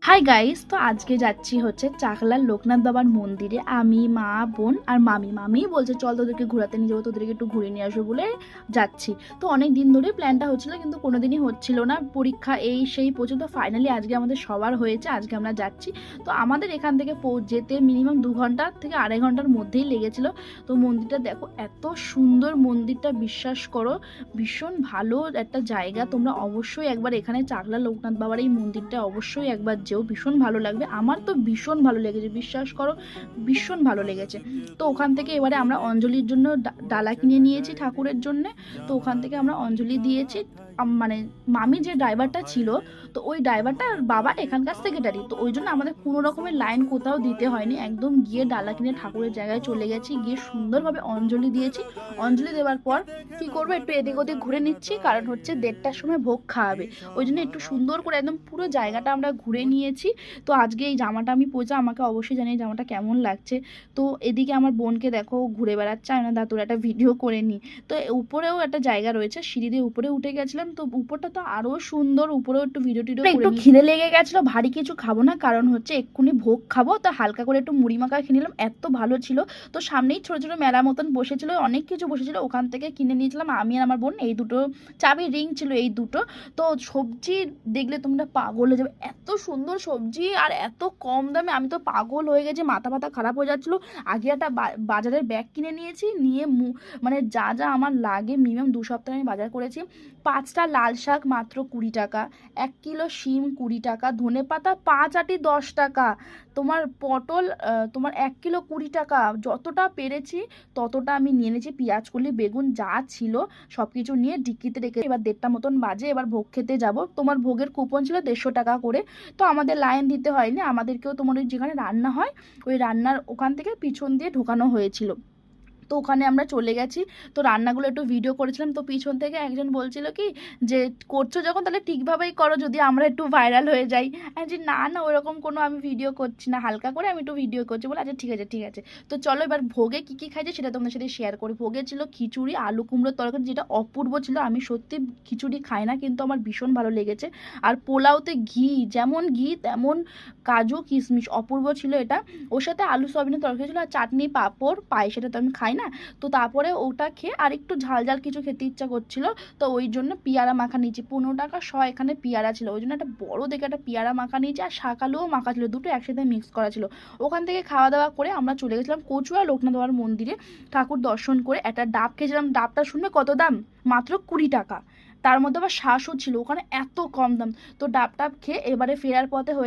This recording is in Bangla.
হাই গাইস, তো আজকে যাচ্ছি হচ্ছে চাকলার লোকনাথ বাবার মন্দিরে। আমি, মা, বোন আর মামি বলছে চল তোদেরকে ঘোরাতে নিয়ে যাবো, তোদেরকে একটু ঘুরে নিয়ে আসবো বলে যাচ্ছি। তো অনেক দিন ধরে প্ল্যানটা হচ্ছিল কিন্তু কোনোদিনই হচ্ছিল না, পরীক্ষা এই সেই পর্যন্ত। ফাইনালি আজকে আমাদের সবার হয়েছে, আজকে আমরা যাচ্ছি। তো আমাদের এখান থেকে যেতে মিনিমাম 2 ঘন্টা থেকে 2.5 ঘন্টার মধ্যেই লেগেছিল। তো মন্দিরটা দেখো, এত সুন্দর মন্দিরটা, বিশ্বাস করো ভীষণ ভালো একটা জায়গা। তোমরা অবশ্যই একবার এখানে চাকলা লোকনাথ বাবার এই মন্দিরটা অবশ্যই একবার যেও, ভীষণ ভালো লাগবে। আমার তো ভীষণ ভালো লেগেছে, বিশ্বাস করো ভীষণ ভালো লেগেছে। তো ওখান থেকে এবারে আমরা অঞ্জলির জন্য ডালা কিনে নিয়েছি ঠাকুরের জন্য। তো ওখান থেকে আমরা অঞ্জলি দিয়েছি। মানে মামি যে ড্রাইভারটা ছিল, তো ওই ড্রাইভারটা বাবা এখানকার সেক্রেটারি, তো ওই জন্য আমাদের কোনো রকমের লাইন কোথাও দিতে হয়নি, একদম গিয়ে ডালা কিনে ঠাকুরের জায়গায় চলে গেছি, গিয়ে সুন্দরভাবে অঞ্জলি দিয়েছি। অঞ্জলি দেওয়ার পর কি করবো, একটু এদিক ওদিক ঘুরে নিচ্ছি, কারণ হচ্ছে 1:30টার সময় ভোগ খাওয়াবে। ওই জন্য একটু সুন্দর করে একদম পুরো জায়গাটা আমরা ঘুরে নিয়েছি। তো আজকে এই জামাটা আমি পরেছি, আমাকে অবশ্যই জানি জামাটা কেমন লাগছে। তো এদিকে আমার বোনকে দেখো ঘুরে বেড়াচ্ছে, আমি না দাঁতুর একটা ভিডিও করে নিই। তো উপরেও একটা জায়গা রয়েছে, সিঁড়ি দিয়ে উপরে উঠে গেছিলাম, তো উপরটা তো আরো সুন্দর, উপরেও একটু ভিডিও টিডিও একটু খিদে লেগে গেছিলো, ভারী কিছু খাবো না, কারণ হচ্ছে এক্ষুনি ভোগ খাবো। তো হালকা করে একটু মুড়ি মাখা খেয়ে নিলাম, এত ভালো ছিল। তো সামনেই ছোট ছোট মেলা মতন বসেছিল, অনেক কিছু বসেছিল, ওখান থেকে কিনে নিয়েছিলাম আমি আর আমার বোন। এই দুটো চাবি রিং ছিল, এই দুটো। তো সবজি দেখলে তোমরা পাগল হয়ে যাবে, এত সুন্দর সবজি আর এত কম দামে, আমি তো পাগল হয়ে গেছি, মাথা ব্যথা খারাপ হয়ে যাচ্ছিলো। আগে একটা বাজারের ব্যাগ কিনে নিয়েছি, নিয়ে মানে যা যা আমার লাগে মিনিমাম 2 সপ্তাহ আমি বাজার করেছি। 5টা লাল শাক মাত্র 20 টাকা, 1 কিলো শিম 20 টাকা, ধনে পাতা 5 আটি 10 টাকা, তোমার পটল তোমার 1 কিলো 20 টাকা। যতটা পেরেছি ততটা আমি নিয়ে নিয়েছি, পেঁয়াজ কলি বেগুন যা ছিল সব কিছু নিয়ে ডিক্কিতে রেখে। এবার 1:30টা মতন বাজে, এবার ভোগ খেতে যাব। তোমার ভোগের কুপন ছিল 150 টাকা করে। তো আমাদের লাইন দিতে হয়নি, আমাদেরকেও তোমার ওই যেখানে রান্না হয় ওই রান্নার ওখান থেকে পিছন দিয়ে ঢোকানো হয়েছিল। তো ওখানে আমরা চলে গেছি। তো রান্নাগুলো একটু ভিডিও করেছিলাম, তো পিছন থেকে একজন বলছিল কি যে করছো যখন তাহলে ঠিকভাবেই করো, যদি আমরা একটু ভাইরাল হয়ে যাই। আমি যে না না, ওরকম কোনো আমি ভিডিও করছি না, হালকা করে আমি একটু ভিডিও করছি বলে। আচ্ছা ঠিক আছে ঠিক আছে। তো চলো এবার ভোগে কী কী খাইছে সেটা তোমাদের সাথে শেয়ার করি। ভোগে ছিল খিচুড়ি, আলু কুমড়োর তরকারি, যেটা অপূর্ব ছিল। আমি সত্যি খিচুড়ি খাই না, কিন্তু আমার ভীষণ ভালো লেগেছে। আর পোলাওতে ঘি, যেমন ঘি তেমন কাজু কিশমিশ, অপূর্ব ছিল এটা। ওর সাথে আলু সয়াবিনের তরকারি ছিল, আর চাটনি পাঁপড় পায়েস, সেটা তো আমি খাই না। তো তারপরে ওটা খেয়ে আর একটু ঝাল ঝাল কিছু খেতে ইচ্ছা করছিল, তো ওই জন্য পেয়ারা মাখা নিয়েছি। 15 টাকা এখানে পেয়ারা ছিল, ওই জন্য একটা বড় দেখে একটা পেয়ারা মাখা নিয়েছি, আর শাক আলুও মাখা ছিল, দুটো একসাথে মিক্স করা ছিল। ওখান থেকে খাওয়া দাওয়া করে আমরা চলে গেছিলাম কচুয়া লোকনাথ বাবার মন্দিরে, ঠাকুর দর্শন করে একটা ডাব খেয়েছিলাম। ডাবটা শুনবে কত দাম, মাত্র 20 টাকা। তার মধ্যে আবার শ্বাসও ছিল, ওখানে এত কম দাম। তো ডাব টাব খেয়ে এবারে ফেরার পথে হয়ে